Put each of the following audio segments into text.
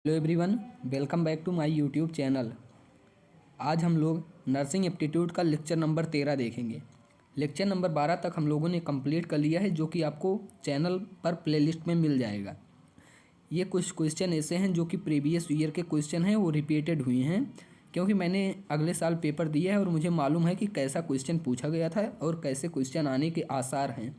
Hello everyone, welcome back to my YouTube channel. आज हम लोग नर्सिंग एप्टीट्यूड का लेक्चर नंबर 13 देखेंगे। लेक्चर नंबर 12 तक हम लोगों ने कंप्लीट कर लिया है, जो कि आपको चैनल पर प्लेलिस्ट में मिल जाएगा। ये कुछ क्वेश्चन ऐसे हैं जो कि प्रीवियस ईयर के क्वेश्चन हैं, वो रिपीटेड हुए हैं क्योंकि मैंने अगले साल पेपर दिया है और मुझे मालूम है कि कैसा क्वेश्चन पूछा गया था और कैसे क्वेश्चन आने के आसार हैं।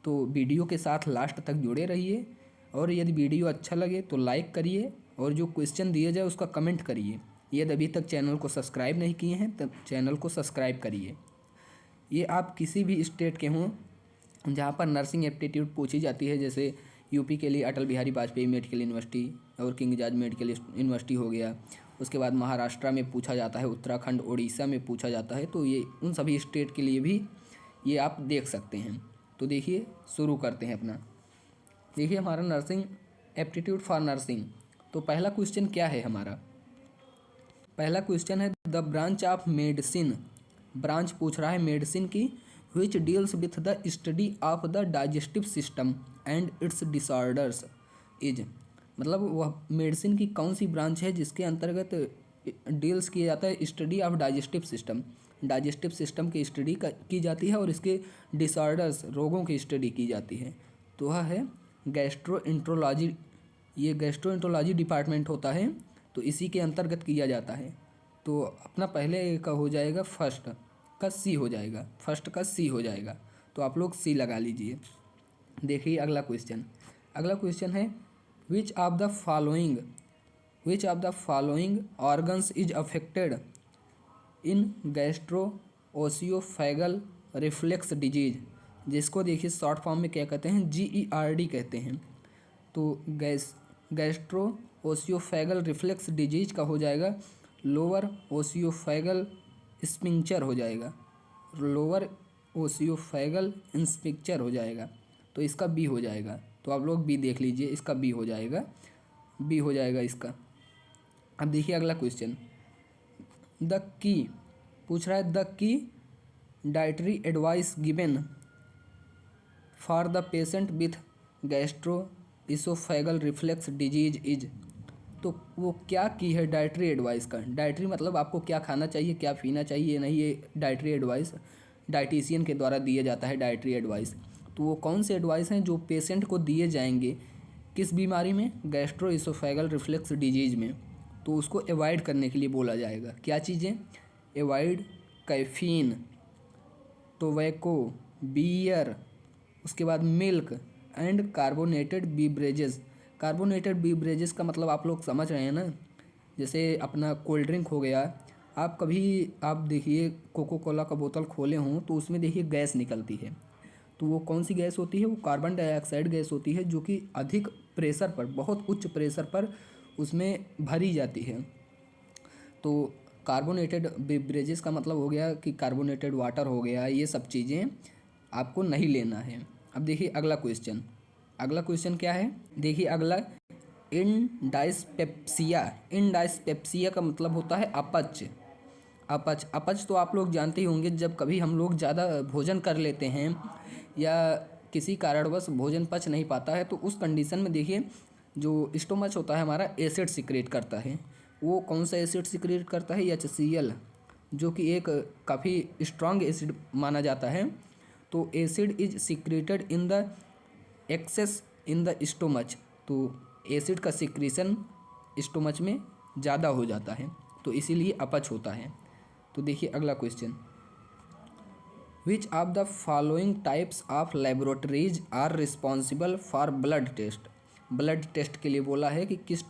तो वीडियो के साथ लास्ट तक जुड़े रहिए और यदि वीडियो अच्छा लगे तो लाइक करिए और जो क्वेश्चन दिया जाए उसका कमेंट करिए। यदि अभी तक चैनल को सब्सक्राइब नहीं किए हैं तब चैनल को सब्सक्राइब करिए। ये आप किसी भी स्टेट के हों जहाँ पर नर्सिंग एप्टीट्यूड पूछी जाती है, जैसे यूपी के लिए अटल बिहारी वाजपेयी मेडिकल यूनिवर्सिटी और किंग जार्ज मेडिकल यूनिवर्सिटी हो गया। उसके बाद महाराष्ट्र में पूछा जाता है, उत्तराखंड उड़ीसा में पूछा जाता है। तो ये उन सभी स्टेट के लिए भी ये आप देख सकते हैं। तो देखिए, शुरू करते हैं अपना। देखिए हमारा नर्सिंग एप्टीट्यूड फॉर नर्सिंग। तो पहला क्वेश्चन क्या है हमारा? पहला क्वेश्चन है the branch of medicine. Branch पूछ रहा है मेडिसिन की, which deals with the study of the digestive system and it's disorders is. मतलब वह मेडिसिन की कौन सी ब्रांच है जिसके अंतर्गत डील्स किया जाता है study of digestive system. Digestive system की स्टडी की जाती है और इसके डिसऑर्डर्स रोगों की स्टडी की जाती है। तो वह है गैस्ट्रोएंट्रोलॉजी। ये गैस्ट्रोएंट्रोलॉजी डिपार्टमेंट होता है, तो इसी के अंतर्गत किया जाता है। तो अपना पहले का हो जाएगा फर्स्ट का सी हो जाएगा, फर्स्ट का सी हो जाएगा। तो आप लोग सी लगा लीजिए। देखिए अगला क्वेश्चन। अगला क्वेश्चन है which of the following organs is affected in gastro oesophageal reflex disease. जिसको देखिए शॉर्ट फॉर्म में क्या कहते हैं, GERD कहते हैं। तो गैस्ट्रो ओसियोफेगल रिफ्लेक्स डिजीज का हो जाएगा लोअर ओसियोफेगल स्पिंक्चर हो जाएगा, लोअर ओसियोफेगल स्पिंक्चर हो जाएगा। तो इसका बी हो जाएगा। तो आप लोग बी देख लीजिए, इसका बी हो जाएगा, बी हो जाएगा इसका। अब देखिए अगला क्वेश्चन। द की पूछ रहा है the key dietary advice given for the patient with gastro oesophageal reflex disease is. तो वो क्या की है डाइटरी एडवाइस का। डाइटरी मतलब आपको क्या खाना चाहिए, क्या पीना चाहिए, नहीं, ये डाइटरी एडवाइस डाइटिशियन के द्वारा दिया जाता है डाइटरी एडवाइस। तो वो कौन से एडवाइस हैं जो पेशेंट को दिए जाएंगे किस बीमारी में, गैस्ट्रो इसोफेगल रिफ्लेक्स डिजीज में। तो उसको अवॉइड करने के लिए बोला जाएगा। क्या चीज़ें? अवॉइड कैफीन, टोबैको, बियर, उसके बाद milk and carbonated beverages. Carbonated beverages का मतलब आप लोग समझ रहे हैं ना, जैसे अपना कोल्ड ड्रिंक हो गया। आप देखिए कोको कोला का बोतल खोले हों तो उसमें देखिए गैस निकलती है। तो वो कौन सी गैस होती है? वो कार्बन डाइऑक्साइड गैस होती है, जो कि अधिक प्रेशर पर, बहुत उच्च प्रेशर पर उसमें भरी जाती है। तो कार्बोनेटेड बेवरेजेस का मतलब हो गया कि कार्बोनेटेड वाटर हो गया, ये सब चीज़ें आपको नहीं लेना है। अब देखिए अगला क्वेश्चन। अगला क्वेश्चन क्या है? देखिए अगला इंडाइस्पेप्सिया। इंडाइस्पेप्सिया का मतलब होता है अपच। अपच तो आप लोग जानते ही होंगे, जब कभी हम लोग ज़्यादा भोजन कर लेते हैं या किसी कारणवश भोजन पच नहीं पाता है, तो उस कंडीशन में देखिए जो स्टोमच होता है हमारा एसिड सिक्रेट करता है। वो कौन सा एसिड सिक्रेट करता है? HCl, जो कि एक काफ़ी स्ट्रॉन्ग एसिड माना जाता है। तो acid is secreted in the excess in the stomach. तो एसिड का सिक्रीशन स्टोमच में ज़्यादा हो जाता है, तो इसीलिए अपच होता है। तो देखिए अगला question. Which of the following types of laboratories are responsible for blood test. Blood test के लिए बोला है कि किस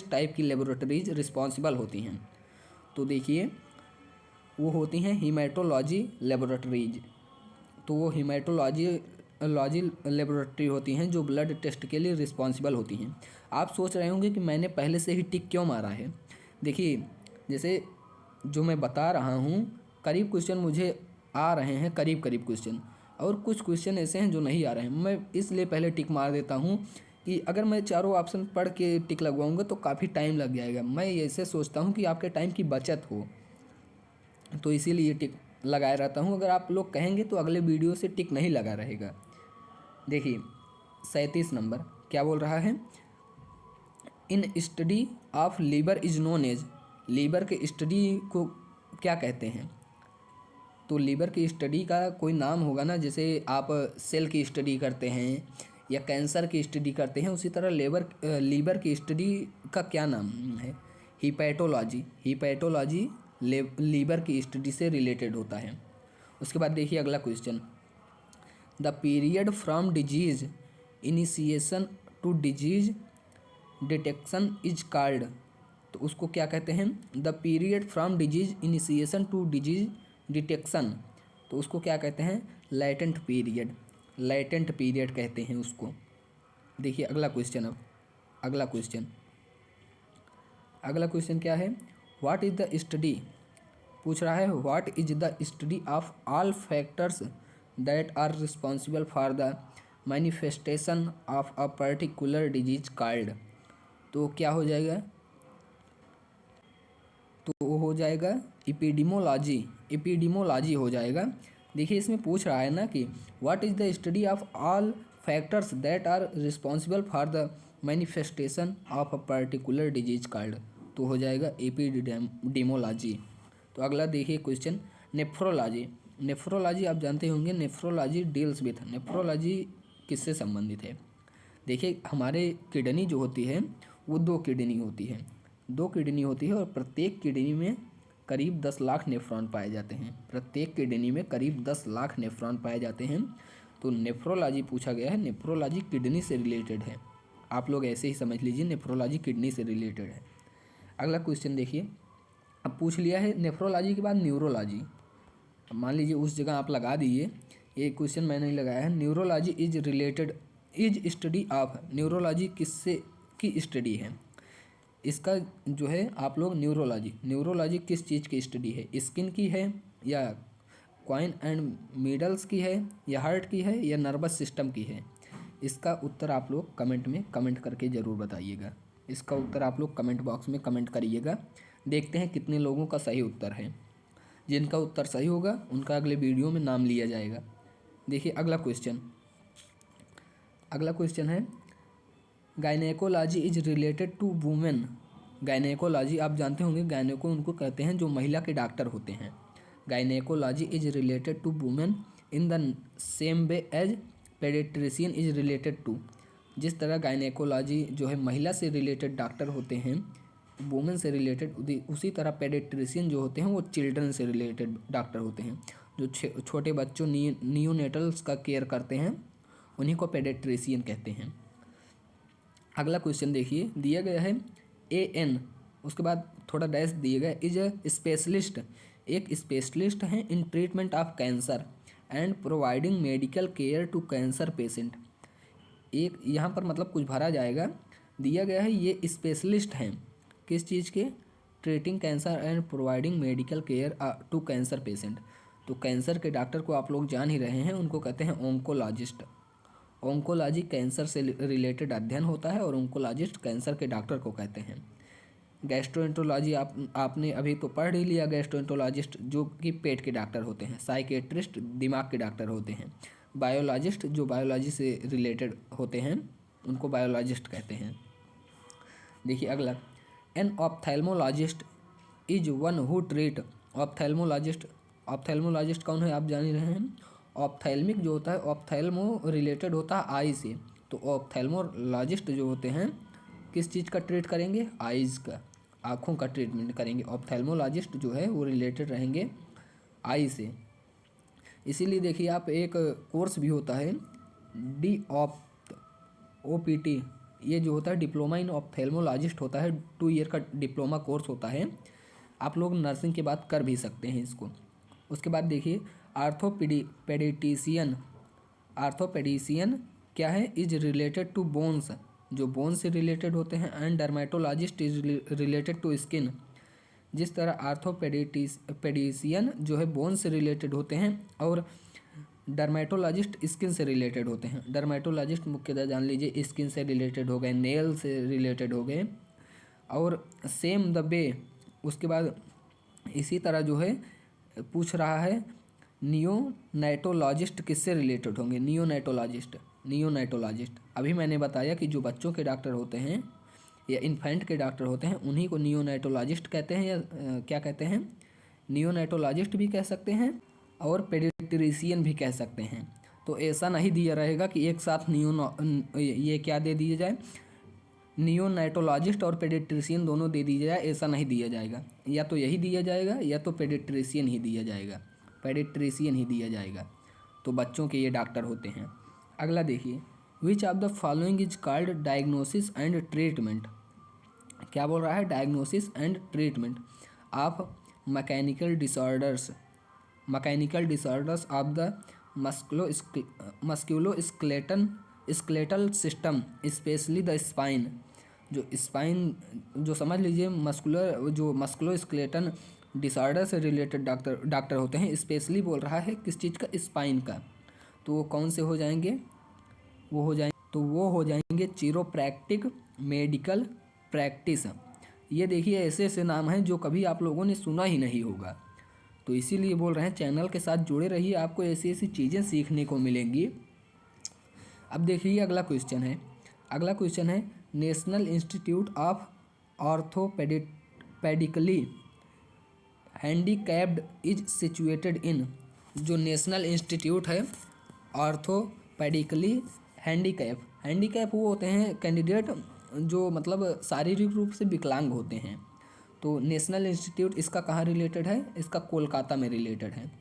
टाइप की लेबोरेटरीज रिस्पॉन्सिबल होती हैं। तो देखिए वो होती हैं हीमेटोलॉजी लेबोरेटरीज। तो वो हीमेटोलॉजी लेबोरेटरी होती हैं जो ब्लड टेस्ट के लिए रिस्पॉन्सिबल होती हैं। आप सोच रहे होंगे कि मैंने पहले से ही टिक क्यों मारा है। देखिए जैसे जो मैं बता रहा हूँ, करीब क्वेश्चन मुझे आ रहे हैं, करीब करीब क्वेश्चन, और कुछ क्वेश्चन ऐसे हैं जो नहीं आ रहे हैं। मैं इसलिए पहले टिक मार देता हूँ कि अगर मैं चारों ऑप्शन पढ़ के टिक लगवाऊँगा तो काफ़ी टाइम लग जाएगा। मैं ऐसे सोचता हूँ कि आपके टाइम की बचत हो, तो इसीलिए टिक लगाए रहता हूँ। अगर आप लोग कहेंगे तो अगले वीडियो से टिक नहीं लगा रहेगा। देखिए 37 नंबर क्या बोल रहा है? In study of liver is known as, liver के स्टडी को क्या कहते हैं? तो लीवर की स्टडी का कोई नाम होगा ना, जैसे आप सेल की स्टडी करते हैं या कैंसर की स्टडी करते हैं, उसी तरह लीवर की स्टडी का क्या नाम है? हिपैटोलॉजी। हिपैटोलॉजी लीवर की स्टडी से रिलेटेड होता है। उसके बाद देखिए अगला question, the period from disease initiation to disease detection is called, तो उसको क्या कहते हैं? The period from disease initiation to disease detection, तो उसको क्या कहते हैं? Latent period. लैटेंट पीरियड कहते हैं उसको। देखिए अगला क्वेश्चन, अब अगला क्वेश्चन क्या है? व्हाट इज द स्टडी, पूछ रहा है what is the study of all factors that are responsible for the manifestation of a particular disease called, तो क्या हो जाएगा? तो वो हो जाएगा एपिडेमोलॉजी। एपिडेमोलॉजी हो जाएगा। देखिए इसमें पूछ रहा है ना कि what is the study of all factors that are responsible for the manifestation of a particular disease called, तो हो जाएगा एपिडेमोलॉजी। तो अगला देखिए क्वेश्चन, नेफ्रोलॉजी। नेफ्रोलॉजी आप जानते होंगे, नेफ्रोलॉजी डील्स विथ, नेफ्रोलॉजी किससे संबंधित है? देखिए हमारे किडनी जो होती है वो दो किडनी होती है और प्रत्येक किडनी में करीब 10 लाख नेफ्रॉन पाए जाते हैं। प्रत्येक किडनी में करीब 10 लाख नेफ्रॉन पाए जाते हैं। तो नेफ्रोलॉजी पूछा गया है, नेफ्रोलॉजी किडनी से रिलेटेड है। आप लोग ऐसे ही समझ लीजिए, नेफ्रोलॉजी किडनी से रिलेटेड है। अगला क्वेश्चन देखिए, अब पूछ लिया है नेफ्रोलॉजी के बाद न्यूरोलॉजी। मान लीजिए उस जगह आप लगा दीजिए, ये क्वेश्चन मैंने नहीं लगाया है। Neurology is related is study of, neurology किससे की स्टडी है? इसका जो है आप लोग न्यूरोलॉजी किस चीज़ की स्टडी है? स्किन की है या क्वाइन एंड मीडल्स की है या हार्ट की है या नर्वस सिस्टम की है? इसका उत्तर आप लोग कमेंट में कमेंट करके ज़रूर बताइएगा। इसका उत्तर आप लोग कमेंट बॉक्स में कमेंट करिएगा। देखते हैं कितने लोगों का सही उत्तर है। जिनका उत्तर सही होगा उनका अगले वीडियो में नाम लिया जाएगा। देखिए अगला क्वेश्चन है, gynaecology is related to women. Gynaecology आप जानते होंगे, गायनेको उनको कहते हैं जो महिला के डॉक्टर होते हैं। Gynaecology is related to women in the same way as paediatrician is related to, जिस तरह गायनेकोलॉजी जो है महिला से रिलेटेड डॉक्टर होते हैं, वुमेन से रिलेटेड, उसी तरह पेडिट्रिशियन जो होते हैं वो चिल्ड्रन से रिलेटेड डॉक्टर होते हैं। जो छोटे बच्चों नियोनेटल्स का केयर करते हैं उन्हीं को पेडिट्रिशियन कहते हैं। अगला क्वेश्चन देखिए, दिया गया है AN, उसके बाद थोड़ा डैश दिया गया, इज अ स्पेशलिस्ट, एक स्पेशलिस्ट हैं in treatment of cancer and providing medical care to cancer patient. एक यहाँ पर मतलब कुछ भरा जाएगा, दिया गया है ये स्पेशलिस्ट हैं किस चीज़ के? Treating cancer and providing medical care to cancer patient. तो कैंसर के डॉक्टर को आप लोग जान ही रहे हैं, उनको कहते हैं ओंकोलॉजिस्ट। ओंकोलॉजी कैंसर से रिलेटेड अध्ययन होता है और ओंकोलॉजिस्ट कैंसर के डॉक्टर को कहते हैं। गैस्ट्रोएंटरोलॉजी आपने अभी तो पढ़ ही लिया, गैस्ट्रोएंटरोलॉजिस्ट जो कि पेट के डॉक्टर होते हैं। साइकेट्रिस्ट दिमाग के डॉक्टर होते हैं। बायोलॉजिस्ट जो बायोलॉजी से रिलेटेड होते हैं उनको बायोलॉजिस्ट कहते हैं। देखिए अगला, an ophthalmologist is one who treat, ophthalmologist कौन है आप जान ही रहे हैं। ऑप्थेल्मिक जो होता है, ऑप्थेल्मो रिलेटेड होता है आई से, तो ऑप्थेल्मोलॉजिस्ट जो होते हैं किस चीज़ का ट्रीट करेंगे? आइज़ का, आँखों का ट्रीटमेंट करेंगे। ऑप्थेल्मोलॉजिस्ट जो है वो रिलेटेड रहेंगे आई से। इसीलिए देखिए आप एक कोर्स भी होता है OPT, ये जो होता है डिप्लोमा इन ऑप्थेल्मोलॉजिस्ट होता है, 2 ईयर का डिप्लोमा कोर्स होता है। आप लोग नर्सिंग के बाद कर भी सकते हैं इसको। उसके बाद देखिए आर्थोपेडिशियन क्या है? इज रिलेटेड टू बोन्स, जो बोन्स से रिलेटेड होते हैं। And dermatologist is related to skin, जिस तरह आर्थोपेडिशियन जो है बोन्स से रिलेटेड होते हैं और डर्मेटोलॉजिस्ट स्किन से रिलेटेड होते हैं। डर्मेटोलॉजिस्ट मुख्यतः जान लीजिए स्किन से रिलेटेड हो गए, नेल से रिलेटेड हो गए, और सेम द वे उसके बाद इसी तरह जो है पूछ रहा है नियोनेटोलॉजिस्ट किससे रिलेटेड होंगे? नियोनेटोलॉजिस्ट अभी मैंने बताया कि जो बच्चों के डॉक्टर होते हैं या इन्फेंट के डॉक्टर होते हैं उन्हीं को नियोनेटोलॉजिस्ट कहते हैं, या क्या कहते हैं, नियोनेटोलॉजिस्ट भी कह सकते हैं और पेडियाट्रिशियन भी कह सकते हैं। तो ऐसा नहीं दिया रहेगा कि एक साथ ये क्या दे दिया जाए, नियोनेटोलॉजिस्ट और पेडियाट्रिशियन दोनों दे दिया जाए, ऐसा नहीं दिया जाएगा। या तो यही दिया जाएगा या तो पेडियाट्रिशियन ही दिया जाएगा, पेडियाट्रिशियन ही दिया जाएगा। तो बच्चों के ये डॉक्टर होते हैं। अगला देखिए, which of the following is called diagnosis and treatment. क्या बोल रहा है, diagnosis and treatment of mechanical disorders of the musculoskeletal system specially the spine. जो स्पाइन, जो समझ लीजिए मस्कुलोस्केलेटल डिसऑर्डर से रिलेटेड डॉक्टर होते हैं, स्पेशली बोल रहा है किस चीज़ का, स्पाइन का। तो वो कौन से हो जाएंगे, वो हो जाएंगे चिरोप्रैक्टिक मेडिकल प्रैक्टिस। ये देखिए ऐसे ऐसे नाम हैं जो कभी आप लोगों ने सुना ही नहीं होगा। तो इसीलिए बोल रहे हैं चैनल के साथ जुड़े रहिए, आपको ऐसी ऐसी चीज़ें सीखने को मिलेंगी। अब देखिए अगला क्वेश्चन है national institute of orthopedically handicapped is situated in. जो नेशनल इंस्टीट्यूट है ऑर्थोपेडिकली हैंडीकैप वो होते हैं कैंडिडेट जो मतलब शारीरिक रूप से विकलांग होते हैं। तो नेशनल इंस्टीट्यूट इसका कहाँ रिलेटेड है, इसका कोलकाता में रिलेटेड है।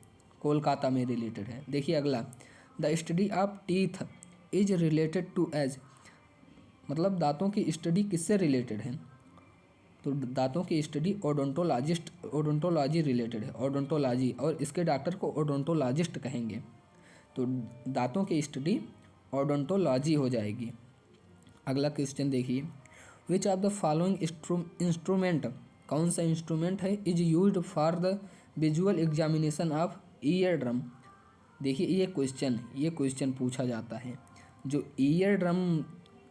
देखिए अगला, the study of teeth is related to age, मतलब दांतों की स्टडी किससे रिलेटेड है, तो दांतों की स्टडी ओडोंटोलॉजी रिलेटेड है, ओडोंटोलॉजी, और इसके डॉक्टर को ओडोंटोलॉजिस्ट कहेंगे। तो दांतों की स्टडी ओडोंटोलॉजी हो जाएगी। अगला क्वेश्चन देखिए, which of the following instrument, कौन सा इंस्ट्रूमेंट है, is used for the visual examination of ear drum. देखिए ये क्वेश्चन पूछा जाता है, जो ईयर ड्रम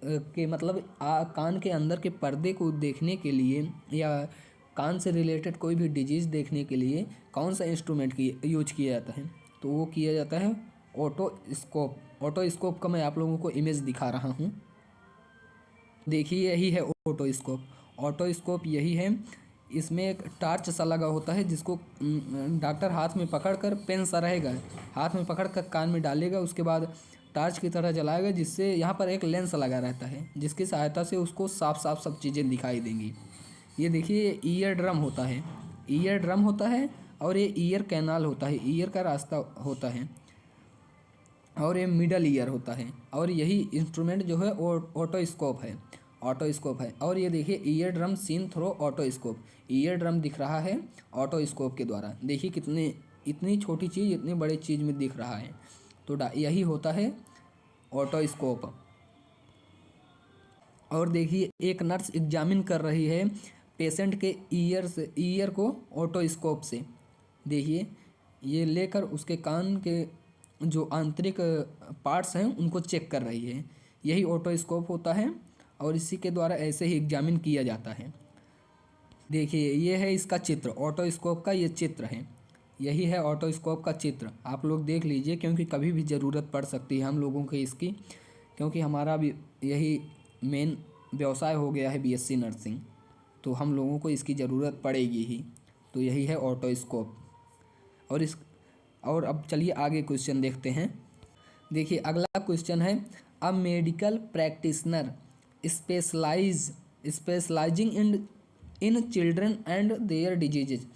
के मतलब कान के अंदर के पर्दे को देखने के लिए या कान से रिलेटेड कोई भी डिजीज़ देखने के लिए कौन सा इंस्ट्रूमेंट की यूज किया जाता है, तो वो किया जाता है ओटोस्कोप का मैं आप लोगों को इमेज दिखा रहा हूँ। देखिए यही है ओटोस्कोप यही है। इसमें एक टार्च सा लगा होता है जिसको डॉक्टर हाथ में पकड़कर, पेन सा रहेगा, हाथ में पकड़कर कान में डालेगा, उसके बाद टार्च की तरह जलाएगा, जिससे यहाँ पर एक लेंस लगा रहता है जिसकी सहायता से उसको साफ साफ सब चीज़ें दिखाई देंगी। ये देखिए ईयर ड्रम होता है और ये ईयर कैनाल होता है, ईयर का रास्ता होता है, और ये मिडल ईयर होता है, और यही इंस्ट्रूमेंट जो है ओटोस्कोप है। और ये देखिए ear drum seen through otoscope, ear drum दिख रहा है ऑटोस्कोप के द्वारा। देखिए इतनी छोटी चीज़ इतनी बड़ी चीज़ में दिख रहा है, तो यही होता है ऑटोस्कोप। और देखिए एक नर्स एग्जामिन कर रही है पेशेंट के ईयर को ऑटोस्कोप से। देखिए ये लेकर उसके कान के जो आंतरिक पार्ट्स हैं उनको चेक कर रही है, यही ऑटोस्कोप होता है, और इसी के द्वारा ऐसे ही एग्जामिन किया जाता है। देखिए ये है इसका चित्र, ऑटोस्कोप का ये चित्र है, यही है ऑटोस्कोप का चित्र, आप लोग देख लीजिए क्योंकि कभी भी ज़रूरत पड़ सकती है हम लोगों को इसकी, क्योंकि हमारा भी यही मेन व्यवसाय हो गया है बीएससी नर्सिंग, तो हम लोगों को इसकी ज़रूरत पड़ेगी ही। तो यही है ऑटोस्कोप। और अब चलिए आगे क्वेश्चन देखते हैं। देखिए अगला क्वेश्चन है, a medical practitioner specialising in children and their diseases.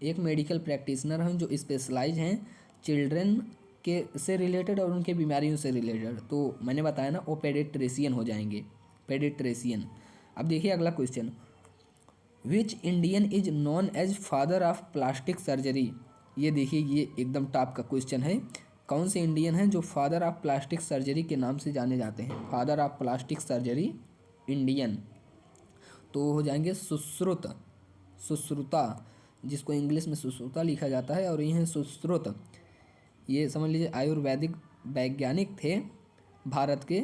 एक मेडिकल प्रैक्टिशनर हैं जो स्पेशलाइज हैं चिल्ड्रन के से रिलेटेड और उनके बीमारियों से रिलेटेड। तो मैंने बताया ना वो पेडियाट्रिशियन हो जाएंगे, पेडियाट्रिशियन। अब देखिए अगला question, which Indian is known as father of plastic surgery. ये देखिए ये एकदम टॉप का क्वेश्चन है, कौन से इंडियन हैं जो फादर ऑफ प्लास्टिक सर्जरी के नाम से जाने जाते हैं, father of plastic surgery Indian. तो हो जाएंगे सुश्रुता, जिसको इंग्लिश में सुश्रुता लिखा जाता है, और ये हैं सुश्रुत। ये समझ लीजिए आयुर्वेदिक वैज्ञानिक थे भारत के,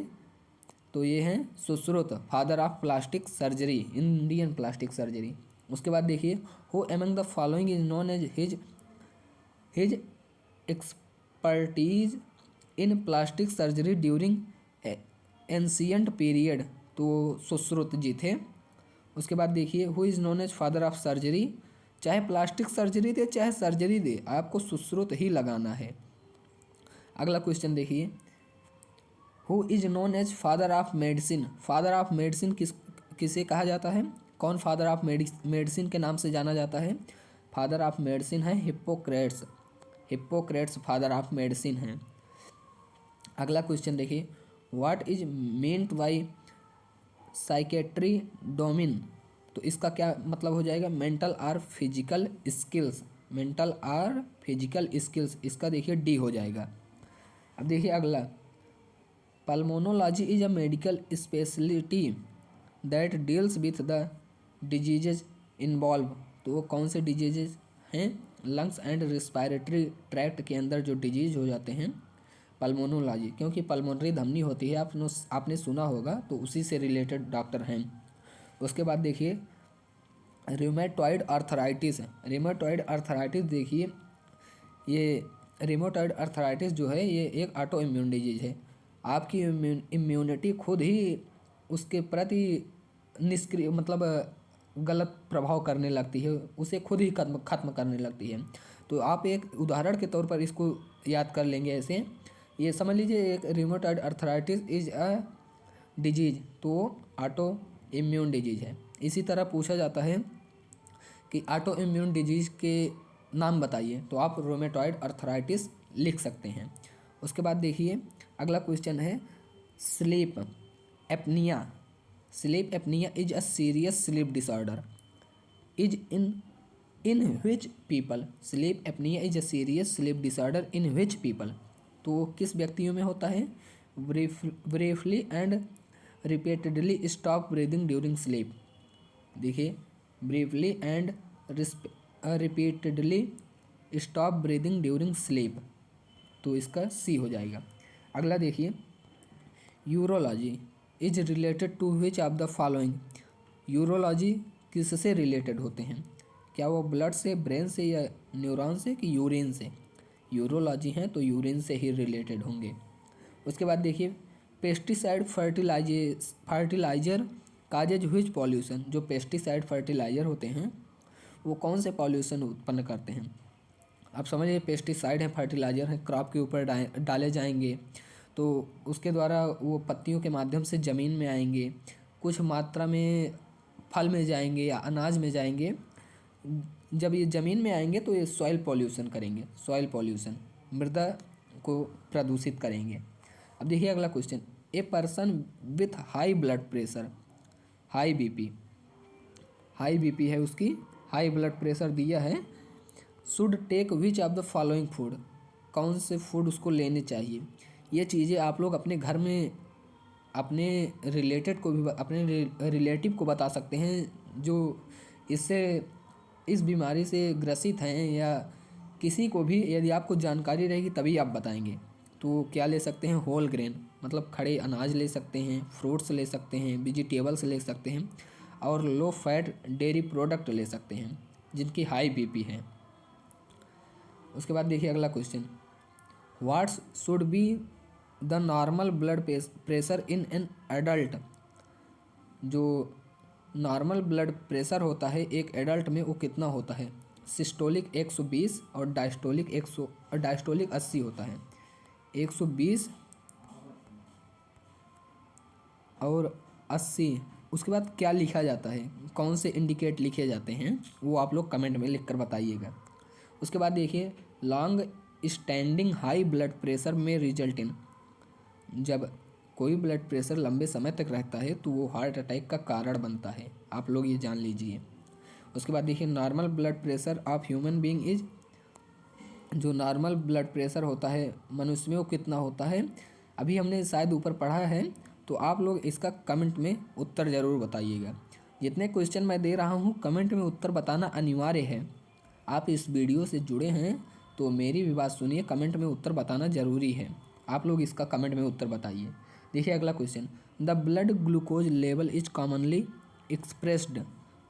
तो ये हैं Sushruta, father of plastic surgery, Indian plastic surgery. उसके बाद देखिए, who among the following is known as his expertise in plastic surgery during ancient period. तो सुश्रुत जी थे, उसके बाद देखिए who is known as father of surgery, चाहे प्लास्टिक सर्जरी दे चाहे सर्जरी दे आपको सुश्रुत ही लगाना है। अगला क्वेश्चन देखिए who is known as father of medicine, father of medicine किसे कहा जाता है, कौन फादर ऑफ मेडिसिन के नाम से जाना जाता है, फादर ऑफ मेडिसिन है Hippocrates, Hippocrates father of medicine हैं। अगला क्वेश्चन देखिए what is meant by psychiatry domain, तो इसका क्या मतलब हो जाएगा, मेंटल और फिजिकल स्किल्स, मेंटल और फिजिकल स्किल्स, इसका देखिए डी हो जाएगा। अब देखिए अगला pulmonology is a medical speciality that deals with the diseases involve, तो वो कौन से डिजीजेज हैं, लंग्स एंड रिस्पायरेटरी ट्रैक्ट के अंदर जो डिजीज हो जाते हैं पल्मोनोलॉजी, क्योंकि पल्मोनरी धमनी होती है आपने सुना होगा, तो उसी से रिलेटेड डॉक्टर हैं। उसके बाद देखिए रिमेटॉइड आर्थराइटिस, रिमेटॉइड आर्थराइटिस देखिए ये रिमेटॉइड आर्थराइटिस जो है ये एक ऑटो इम्यून डिजीज है, आपकी इम्यूनिटी खुद ही उसके प्रति निष्क्रिय मतलब गलत प्रभाव करने लगती है, उसे खुद ही खत्म करने लगती है। तो आप एक उदाहरण के तौर पर इसको याद कर लेंगे ऐसे, ये समझ लीजिए एक rheumatoid arthritis is a disease, तो ऑटो इम्यून डिजीज है। इसी तरह पूछा जाता है कि ऑटो इम्यून डिजीज के नाम बताइए, तो आप रोमेटॉइड आर्थराइटिस लिख सकते हैं। उसके बाद देखिए अगला क्वेश्चन है sleep apnoea, sleep apnoea is a serious sleep disorder is in which people, sleep apnoea is a serious sleep disorder in which people, तो किस व्यक्तियों में होता है, briefly and repeatedly stop breathing during sleep, देखिए briefly and repeatedly stop breathing during sleep, तो इसका C हो जाएगा। अगला देखिए urology is related to which of the following, urology किससे रिलेटेड होते हैं, क्या वो ब्लड से, ब्रेन से या न्यूरॉन से कि यूरिन से, यूरोलॉजी हैं तो यूरिन से ही रिलेटेड होंगे। उसके बाद देखिए pesticide fertiliser causes which pollution, जो पेस्टिसाइड फर्टिलाइजर होते हैं वो कौन से पॉल्यूशन उत्पन्न करते हैं, आप समझिए पेस्टिसाइड है फर्टिलाइजर है क्रॉप के ऊपर डाले जाएंगे तो उसके द्वारा वो पत्तियों के माध्यम से ज़मीन में आएंगे, कुछ मात्रा में फल में जाएंगे या अनाज में जाएंगे, जब ये ज़मीन में आएंगे तो ये सॉइल पॉल्यूशन करेंगे, सॉइल पॉल्यूशन मृदा को प्रदूषित करेंगे। अब देखिए अगला question a person with high blood pressure, high BP है उसकी, हाई ब्लड प्रेशर दिया है, should take which of the following food, कौन से फूड उसको लेने चाहिए, ये चीज़ें आप लोग अपने घर में अपने रिलेटेड को भी अपने रिलेटिव को बता सकते हैं जो इससे इस बीमारी से ग्रसित हैं, या किसी को भी यदि आपको जानकारी रहेगी तभी आप बताएंगे। तो क्या ले सकते हैं, होल ग्रेन मतलब खड़े अनाज ले सकते हैं, फ्रूट्स ले सकते हैं, वेजिटेबल्स ले सकते हैं, और लो फैट डेयरी प्रोडक्ट ले सकते हैं जिनकी हाई बीपी है। उसके बाद देखिए अगला question what's should be the normal blood pressure in an adult, जो नॉर्मल ब्लड प्रेशर होता है एक एडल्ट में वो कितना होता है, सिस्टोलिक 120 और डायस्टोलिक 80 होता है, 120 और 80। उसके बाद क्या लिखा जाता है, कौन से इंडिकेट लिखे जाते हैं वो आप लोग कमेंट में लिख कर बताइएगा। उसके बाद देखिए long standing high blood pressure में रिजल्ट इन, जब कोई ब्लड प्रेशर लंबे समय तक रहता है तो वो हार्ट अटैक का कारण बनता है, आप लोग ये जान लीजिए। उसके बाद देखिए normal blood pressure of human being is, जो नॉर्मल ब्लड प्रेशर होता है मनुष्य में वो कितना होता है, अभी हमने शायद ऊपर पढ़ा है, तो आप लोग इसका कमेंट में उत्तर ज़रूर बताइएगा। जितने क्वेश्चन मैं दे रहा हूँ कमेंट में उत्तर बताना अनिवार्य है, आप इस वीडियो से जुड़े हैं तो मेरी भी बात सुनिए, कमेंट में उत्तर बताना ज़रूरी है, आप लोग इसका कमेंट में उत्तर बताइए। देखिए अगला question the blood glucose level is commonly expressed,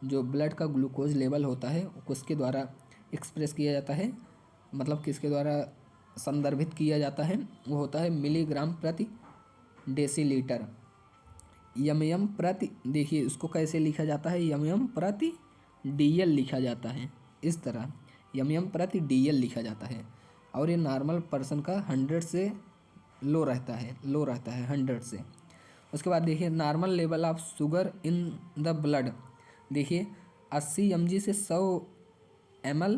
जो ब्लड का ग्लूकोज लेवल होता है उसके द्वारा एक्सप्रेस किया जाता है, मतलब किसके द्वारा संदर्भित किया जाता है, वो होता है मिलीग्राम प्रति डेसीलीटर, यम प्रति, देखिए उसको कैसे लिखा जाता है, यम प्रति DL लिखा जाता है, इस तरह यम प्रति DL लिखा जाता है। और ये नॉर्मल पर्सन का 100 से लो रहता है, 100 से। उसके बाद देखिए normal level of sugar in the blood, देखिए 80 mg से 100 ml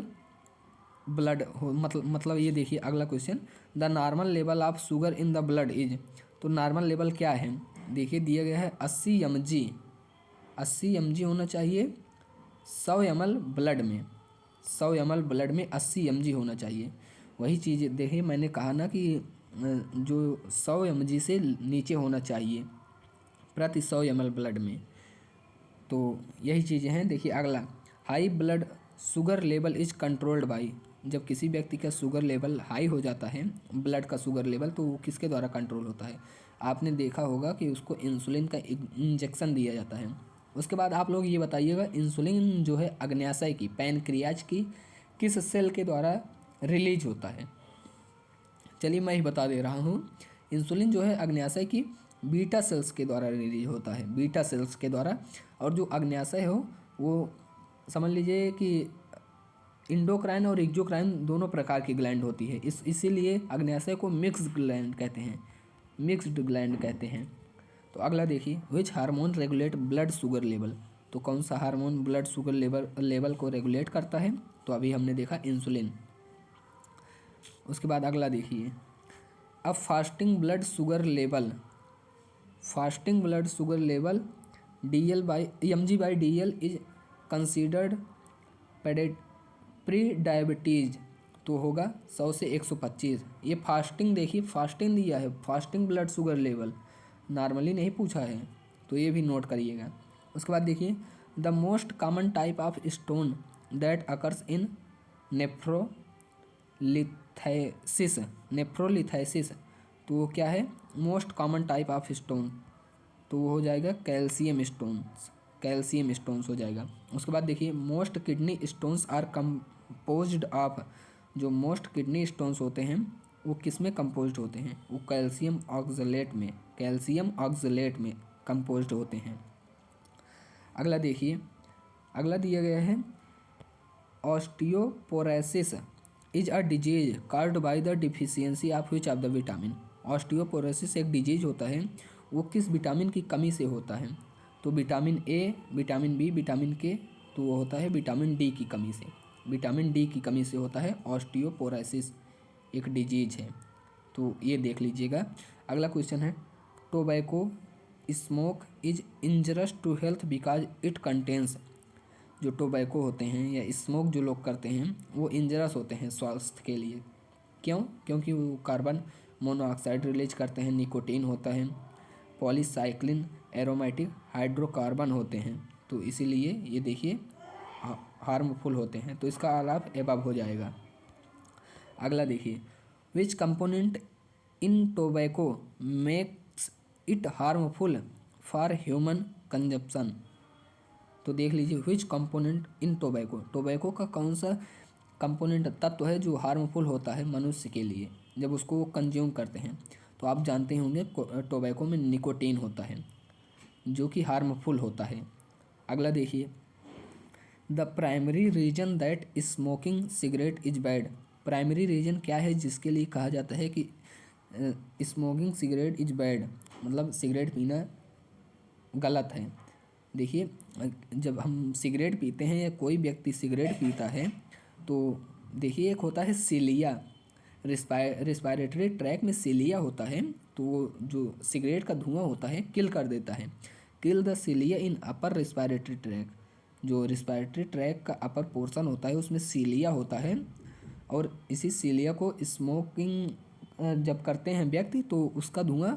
ब्लड हो, मतलब ये देखिए अगला question, the normal level of sugar in the blood is, तो नॉर्मल लेवल क्या है, देखिए दिया गया है 80 mg, 80 mg होना चाहिए 100 ml ब्लड में, 100 ml ब्लड में 80 mg होना चाहिए। वही चीज़ देखिए मैंने कहा ना कि जो 100 mg से नीचे होना चाहिए प्रति 100 ml ब्लड में, तो यही चीज़ें हैं। देखिए अगला, high blood sugar level is controlled by, जब किसी व्यक्ति का शुगर लेवल हाई हो जाता है, ब्लड का शुगर लेवल, तो वो किसके द्वारा कंट्रोल होता है, आपने देखा होगा कि उसको इंसुलिन का इंजेक्शन दिया जाता है। उसके बाद आप लोग ये बताइएगा इंसुलिन जो है अग्न्याशय की, पैनक्रियाज की किस सेल के द्वारा रिलीज होता है। चलिए मैं ही बता दे रहा हूँ, इंसुलिन जो है अग्न्याशय की बीटा सेल्स के द्वारा रिलीज होता है, बीटा सेल्स के द्वारा। और जो अग्न्याशय हो वो समझ लीजिए कि इंडोक्राइन और एक्सोक्राइन दोनों प्रकार की ग्लैंड होती है, इसीलिए अग्न्याशय को मिक्स्ड ग्लैंड कहते हैं, मिक्स्ड ग्लैंड कहते हैं। तो अगला देखिए, which hormone regulate blood sugar level, तो कौन सा हार्मोन ब्लड शुगर लेवल को रेगुलेट करता है, तो अभी हमने देखा इंसुलिन। उसके बाद अगला देखिए, अब fasting blood sugar level, fasting blood sugar level mg/dl is considered pre diabetes, तो होगा 100 से 125। ये फास्टिंग, देखिए फास्टिंग दिया है, fasting blood sugar level, normally नहीं पूछा है, तो ये भी नोट करिएगा। उसके बाद देखिए, the most common type of stone that occurs in nephrolithiasis, nephrolithiasis, तो वो क्या है, most common type of stone, तो वो हो जाएगा कैल्शियम स्टोन्स, कैल्शियम स्टोन्स हो जाएगा। उसके बाद देखिए, most kidney stones are composed of, जो मोस्ट किडनी स्टोन्स होते हैं वो किस में कंपोज्ड होते हैं, वो कैल्शियम ऑक्सलेट में, कैल्शियम ऑक्सलेट में कंपोज्ड होते हैं। अगला देखिए, अगला दिया गया है, osteoporosis is a disease caused by the deficiency of which of the vitamin, osteoporosis एक डिजीज होता है, वो किस विटामिन की कमी से होता है, तो vitamin A, vitamin B, vitamin K, तो वो होता है विटामिन डी की कमी से, विटामिन डी की कमी से होता है ऑस्टियोपोरोसिस, एक डिजीज है, तो ये देख लीजिएगा। अगला क्वेश्चन है, tobacco smoke is injurious to health because it contains, जो टोबैको होते हैं या स्मोक जो लोग करते हैं वो इंजरस होते हैं स्वास्थ्य के लिए, क्यों, क्योंकि वो कार्बन मोनोऑक्साइड रिलीज करते हैं, निकोटीन होता है, पॉलीसाइक्लिन एरोमेटिक हाइड्रोकार्बन होते हैं, तो इसीलिए ये देखिए हार्मफुल होते हैं, तो इसका आलाप एबव हो जाएगा। अगला देखिए, विच component in tobacco makes it harmful for human consumption, तो देख लीजिए, विच कंपोनेंट इन टोबैको, टोबैको का कौन सा कंपोनेंट तत्व है जो हार्मफुल होता है मनुष्य के लिए जब उसको कंज्यूम करते हैं, तो आप जानते होंगे टोबैको में निकोटीन होता है जो कि हार्मफुल होता है। अगला देखिए, the primary reason that smoking cigarette is bad, primary reason क्या है जिसके लिए कहा जाता है कि स्मोकिंग सिगरेट इज बैड, मतलब सिगरेट पीना गलत है। देखिए, जब हम सिगरेट पीते हैं या कोई व्यक्ति सिगरेट पीता है तो देखिए एक होता है सीलिया, रिस्पायरेटरी ट्रैक में सीलिया होता है, तो वो जो सिगरेट का धुआं होता है किल कर देता है, kill the cilia in upper respiratory tract, जो रिस्पायरेटरी ट्रैक का अपर पोर्शन होता है उसमें सीलिया होता है, और इसी सीलिया को स्मोकिंग जब करते हैं व्यक्ति तो उसका धुआं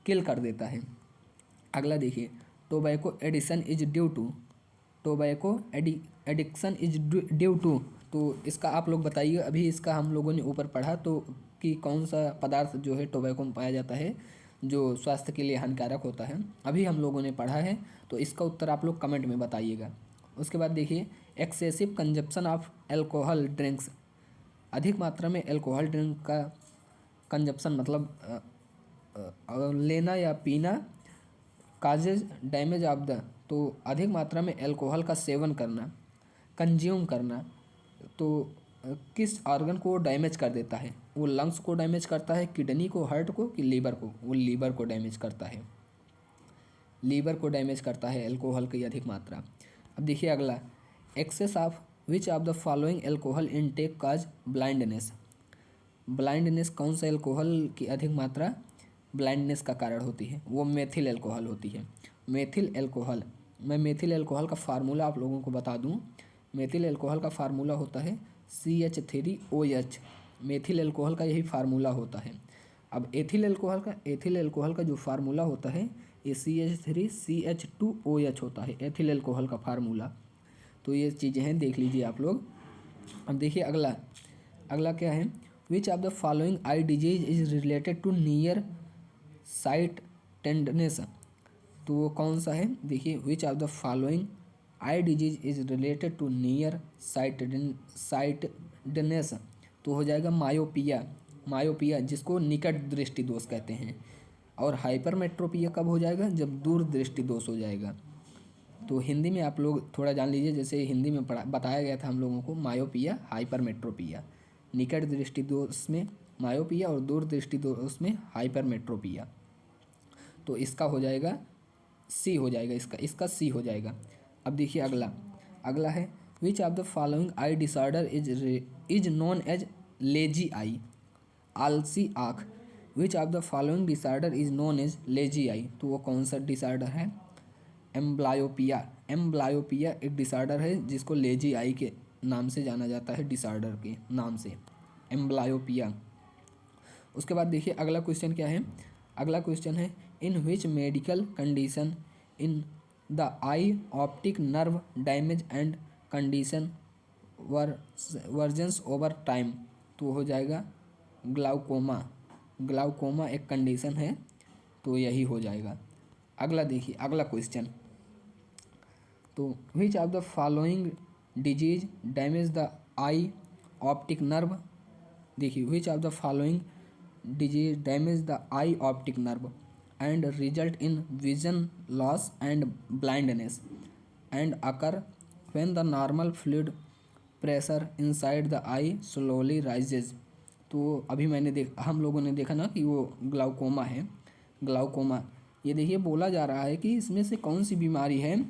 किल कर देता है। अगला देखिए, tobacco addition is due to, tobacco addiction is due to, तो इसका आप लोग बताइए, अभी इसका हम लोगों ने ऊपर पढ़ा तो कि कौन सा पदार्थ जो है टोबैको में पाया जाता है जो स्वास्थ्य के लिए हानिकारक होता है, अभी हम लोगों ने पढ़ा है, तो इसका उत्तर आप लोग कमेंट में बताइएगा। उसके बाद देखिए, excessive consumption of alcohol drinks, अधिक मात्रा में एल्कोहल ड्रिंक का कंजप्शन मतलब लेना या पीना काजेज डैमेज ऑफ द, तो अधिक मात्रा में अल्कोहल का सेवन करना, कंज्यूम करना, तो किस ऑर्गन को डैमेज कर देता है? वो लंग्स को डैमेज करता है, किडनी को, हार्ट को, कि लीवर को? वो लीवर को डैमेज करता है, लीवर को डैमेज करता है अल्कोहल की अधिक मात्रा। अब देखिए अगला, excess of which of the following alcohol intake cause blindness. Blindness, कौन सा अल्कोहल की अधिक मात्रा ब्लाइंडनेस का कारण होती है? वो मेथिल अल्कोहल होती है। मेथिल अल्कोहल, मैं मेथिल अल्कोहल का फार्मूला आप लोगों को बता दूं। मेथिल अल्कोहल का फार्मूला होता है CH3OH। मेथिल अल्कोहल का यही फार्मूला होता है। अब एथिल अल्कोहल का जो फार्मूला होता है ये CH3CH2OH होता है, एथिल अल्कोहल का फार्मूला। तो ये चीज़ें हैं, देख लीजिए आप लोग। अब देखिए अगला, अगला क्या है? Which of the following eye disease is related to near sightedness. तो वो कौन सा है? देखिए, which of the following eye disease is related to near sightedness, तो हो जाएगा मायोपिया। मायोपिया जिसको निकट दृष्टि दोष कहते हैं। और हाइपरमेट्रोपिया कब हो जाएगा? जब दूर दृष्टि दोष हो जाएगा। तो हिंदी में आप लोग थोड़ा जान लीजिए, जैसे हिंदी में बताया गया था हम लोगों को, मायोपिया, हाइपरमेट्रोपिया। निकट दृष्टि दोष में मायोपिया और दूर दृष्टि दोष में हाइपरमेट्रोपिया। तो इसका हो जाएगा सी, हो जाएगा इसका सी हो जाएगा। अब देखिए अगला, अगला है which of the following eye disorder is known as lazy eye, आलसी आँख। Which of the following disorder is known as lazy eye, तो वो कौन सा डिसऑर्डर है? एम्ब्लायोपिया। एम्ब्लायोपिया एक डिसऑर्डर है जिसको लेजी आई के नाम से जाना जाता है, डिसऑर्डर के नाम से, एम्ब्लायोपिया। उसके बाद देखिए अगला क्वेश्चन क्या है? अगला क्वेश्चन है in which medical condition in the eye optic nerve damage and condition worsens over time, तो हो जाएगा ग्लाउकोमा। ग्लाउकोमा एक कंडीशन है, तो यही हो जाएगा। अगला देखिए, अगला क्वेश्चन, तो which of the following disease damage the eye optic nerve. देखिए, which of the following disease damage the eye optic nerve and result in vision loss and blindness and occur when the normal fluid pressure inside the eye slowly rises. तो अभी हम लोगों ने देखा ना कि वो ग्लाउकोमा है। ग्लाउकोमा, ये देखिए बोला जा रहा है कि इसमें से कौन सी बीमारी है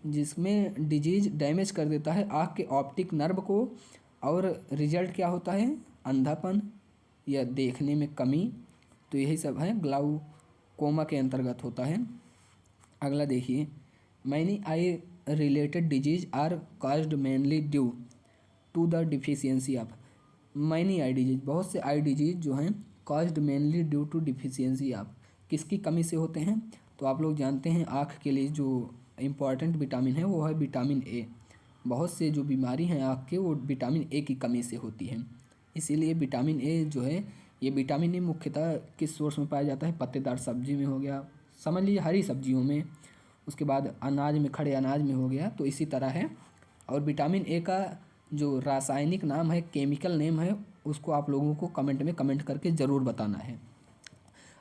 जिसमें डिजीज डैमेज कर देता है आँख के ऑप्टिक नर्व को, और रिजल्ट क्या होता है? अंधापन या देखने में कमी। तो यही सब है, ग्लाउकोमा के अंतर्गत होता है। अगला देखिए, many eye related disease are caused mainly due to the deficiency of. Many eye disease, बहुत से आई डिजीज जो हैं caused mainly due to deficiency of, किसकी कमी से होते हैं? तो आप लोग जानते हैं आँख के लिए जो इम्पॉर्टेंट विटामिन है वो है विटामिन ए। बहुत से जो बीमारी हैं आँख के, वो विटामिन ए की कमी से होती हैं। इसीलिए विटामिन ए जो है, ये विटामिन ए मुख्यतः किस सोर्स में पाया जाता है? पत्तेदार सब्जी में हो गया, समझ लीजिए हरी सब्जियों में, उसके बाद अनाज में, खड़े अनाज में हो गया, तो इसी तरह है। और विटामिन ए का जो रासायनिक नाम है, केमिकल नेम है, उसको आप लोगों को कमेंट में कमेंट करके ज़रूर बताना है।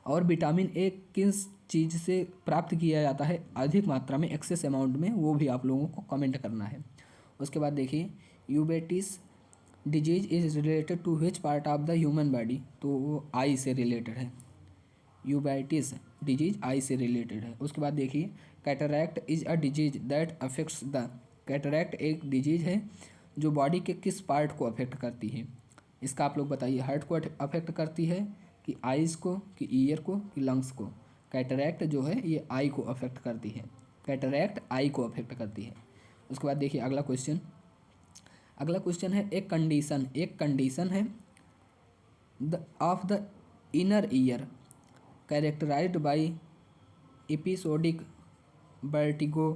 और विटामिन ए किस चीज़ से प्राप्त किया जाता है अधिक मात्रा में, एक्सेस अमाउंट में, वो भी आप लोगों को कमेंट करना है। उसके बाद देखिए, uveitis disease is related to which part of the human body, तो वो आई से रिलेटेड है। यूवेटिस डिजीज आई से रिलेटेड है। उसके बाद देखिए, cataract is a disease that affects the. Cataract एक डिजीज है जो बॉडी के किस पार्ट को अफेक्ट करती है? इसका आप लोग बताइए, हार्ट को अफेक्ट करती है कि आइज़ को, कि ईयर को, कि लंग्स को? कैटरैक्ट जो है ये आई को अफेक्ट करती है, कैटरैक्ट आई को अफेक्ट करती है। उसके बाद देखिए अगला क्वेश्चन, अगला क्वेश्चन है एक कंडीशन है the of the inner ear characterised by episodic vertigo,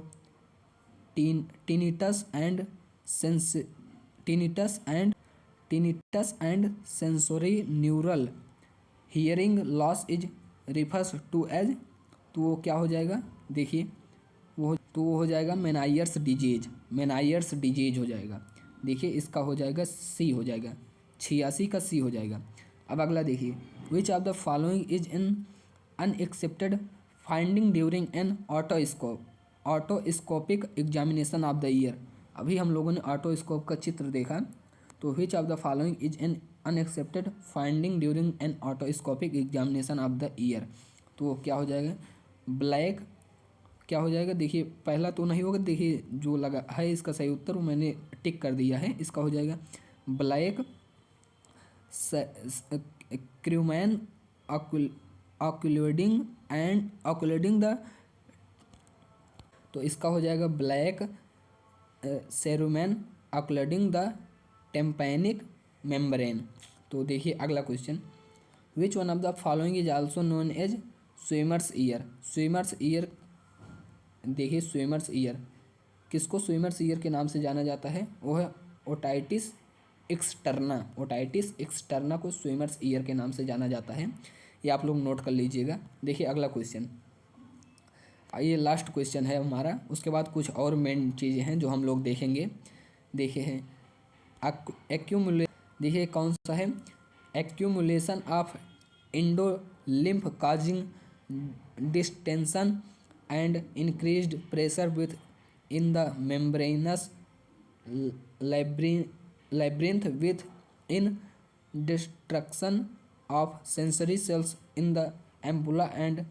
tinnitus and sense tinnitus and sensory neural hearing loss is refers to as. तो वो क्या हो जाएगा? देखिए वो हो जाएगा मेनायर्स डिजीज, मेनायर्स डिजीज हो जाएगा। देखिए इसका हो जाएगा सी, हो जाएगा 86 का सी हो जाएगा। अब अगला देखिए, which of the following is in unexpected finding during an otoscopic examination of the ear. अभी हम लोगों ने ऑटोस्कोप का चित्र देखा। तो which of the following is an unexpected finding during an otoscopic examination of the ear. तो क्या हो जाएगा, ब्लैक क्या हो जाएगा, देखिए पहला तो नहीं होगा, देखिए जो लगा है इसका सही उत्तर वो मैंने टिक कर दिया है, इसका हो जाएगा ब्लैक क्रूमैन ऑक्लूडिंग द, तो इसका हो जाएगा black cerumen occluding the tympanic membrane. तो देखिए अगला question, which one of the following is also known as swimmer's ear. Swimmer's ear, देखिए स्विमर्स ईयर किसको स्विमर्स ईयर के नाम से जाना जाता है, वो है ओटाइटिस एक्सटर्ना। ओटाइटिस एक्सटर्ना को स्विमर्स ईयर के नाम से जाना जाता है, ये आप लोग नोट कर लीजिएगा। देखिए अगला क्वेश्चन, ये लास्ट क्वेश्चन है हमारा, उसके बाद कुछ और मेन चीज़ें हैं जो हम लोग देखेंगे। देखिए हैं देखिए कौन सा है, accumulation of endolymph causing distension and increased pressure within the membranous labyrinth with in destruction of sensory cells in the ampulla and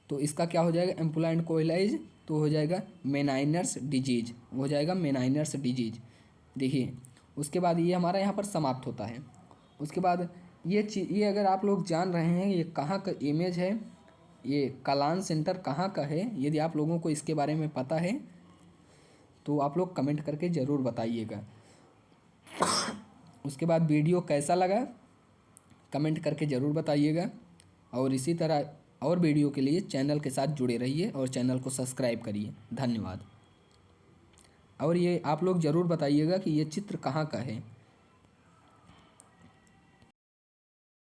तो इसका क्या हो जाएगा, एम्पुला एंड कोइलाइज, तो हो जाएगा मेनाइनर्स डिजीज, हो जाएगा मेनाइनर्स डिजीज। देखिए उसके बाद ये हमारा यहाँ पर समाप्त होता है। उसके बाद ये अगर आप लोग जान रहे हैं ये कहाँ का इमेज है, ये कलान सेंटर कहाँ का है, यदि आप लोगों को इसके बारे में पता है तो आप लोग कमेंट करके ज़रूर बताइएगा। उसके बाद वीडियो कैसा लगा कमेंट करके ज़रूर बताइएगा, और इसी तरह और वीडियो के लिए चैनल के साथ जुड़े रहिए और चैनल को सब्सक्राइब करिए। धन्यवाद। और ये आप लोग ज़रूर बताइएगा कि ये चित्र कहाँ का है।